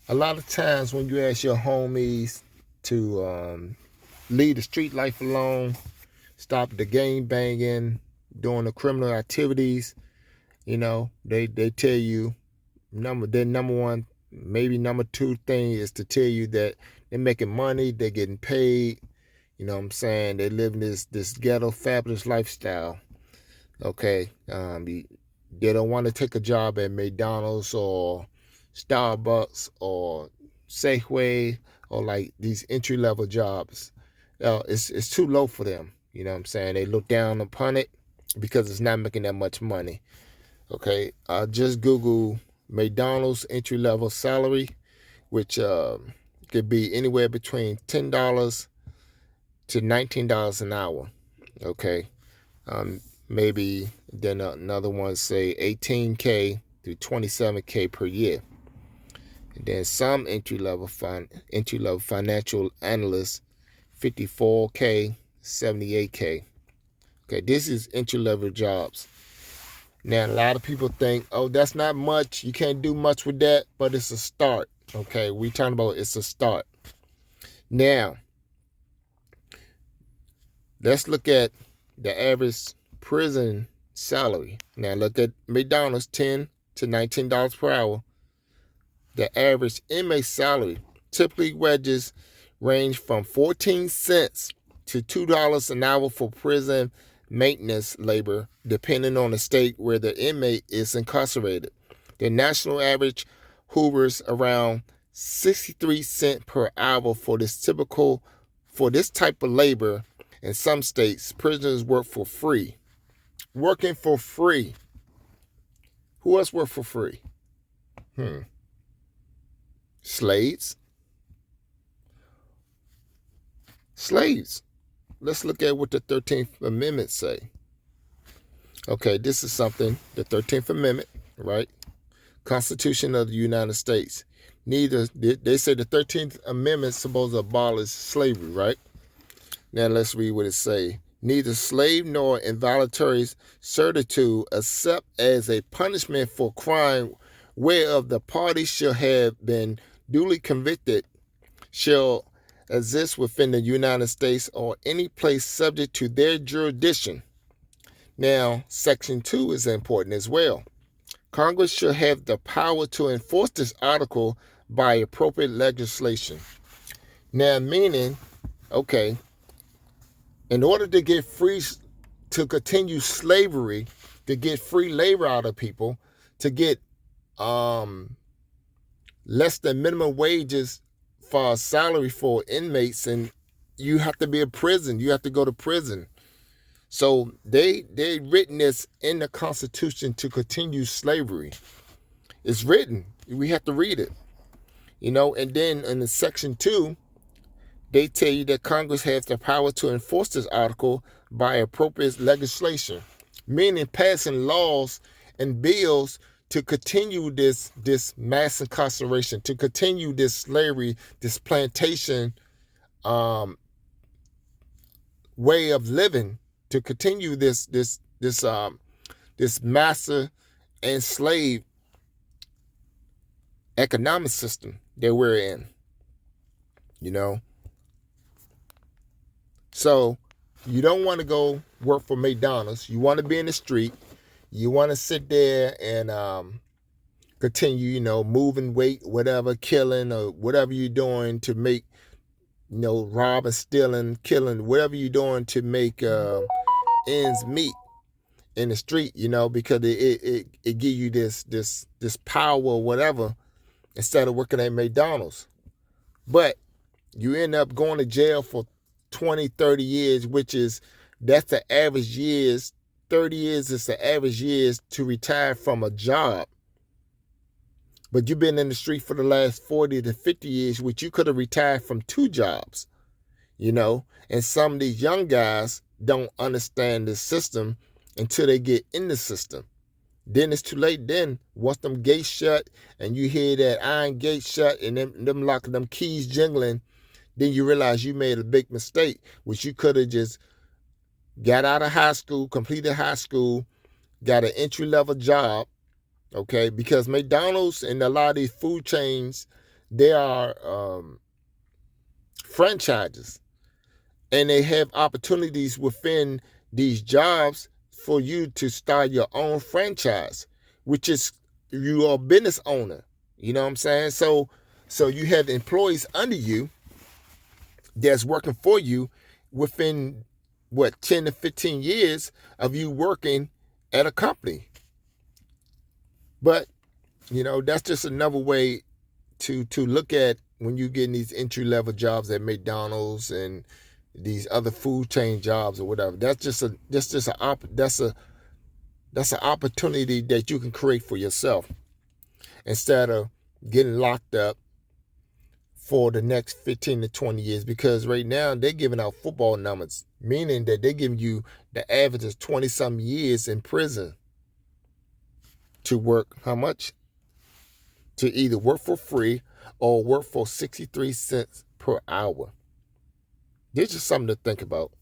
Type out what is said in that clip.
A lot of times when you ask your homies to leave the street life alone, stop the gang banging, doing the criminal activities, they tell you their number one, maybe number two thing is to tell you that they're making money, they're getting paid. You know what I'm saying? They live this ghetto fabulous lifestyle. Okay, they don't want to take a job at McDonald's or Starbucks or Safeway or like these entry level jobs. It's too low for them. You know what I'm saying? They look down upon it because it's not making that much money. Okay, just Google McDonald's entry level salary, which could be anywhere between $10 to $19 an hour. Okay, maybe then another one say 18K to 27K per year. And then some entry level financial analysts 54K, 78K. Okay, this is entry level jobs. Now, a lot of people think, oh, that's not much. You can't do much with that, but it's a start. Okay, we talking about it's a start. Now, let's look at the average prison salary. Now, look at McDonald's, $10 to $19 per hour. The average inmate salary, typically wages range from 14 cents to $2 an hour for prison maintenance labor, depending on the state where the inmate is incarcerated. The national average hovers around 63 cents per hour for this type of labor. In some states, prisoners work for free. Working for free. Who else work for free? Slaves. Let's look at what the 13th Amendment say. Okay, this is something, the 13th Amendment, right? Constitution of the United States. They say the 13th Amendment is supposed to abolish slavery, right? Now let's read what it say. Neither slave nor involuntary servitude except as a punishment for crime whereof the party shall have been duly convicted shall exist within the United States or any place subject to their jurisdiction. Now, Section 2 is important as well. Congress shall have the power to enforce this article by appropriate legislation. Now, meaning, okay, in order to get free, to continue slavery, to get free labor out of people, to get less than minimum wages for a salary for inmates, and you have to be in prison. You have to go to prison. So they written this in the Constitution to continue slavery. It's written. We have to read it. And then in the Section 2, they tell you that Congress has the power to enforce this article by appropriate legislation, meaning passing laws and bills to continue this mass incarceration, to continue this slavery, this plantation way of living, to continue this master enslaved economic system that we're in. So you don't want to go work for McDonald's. You want to be in the street. You want to sit there and continue, moving weight, whatever, killing or whatever you're doing to make, robbing, stealing, killing, whatever you're doing to make ends meet in the street, because it give you this power or whatever instead of working at McDonald's. But you end up going to jail for 20, 30 years, that's the average years. 30 years is the average years to retire from a job. But you've been in the street for the last 40 to 50 years, which you could have retired from 2 jobs, and some of these young guys don't understand the system until they get in the system. Then it's too late. Then once them gates shut and you hear that iron gate shut and them locking them keys jingling, then you realize you made a big mistake, which you could have just got out of high school, completed high school, got an entry-level job, okay? Because McDonald's and a lot of these food chains, They are franchises, and they have opportunities within these jobs for you to start your own franchise, which is you are a business owner. You know what I'm saying? So you have employees under you that's working for you within what 10 to 15 years of you working at a company. But that's just another way to look at when you get in these entry level jobs at McDonald's and these other food chain jobs or whatever. That's an opportunity that you can create for yourself instead of getting locked up for the next 15 to 20 years, because right now they're giving out football numbers, meaning that they're giving you the average of 20 some years in prison to work how much? To either work for free or work for 63 cents per hour. This is something to think about.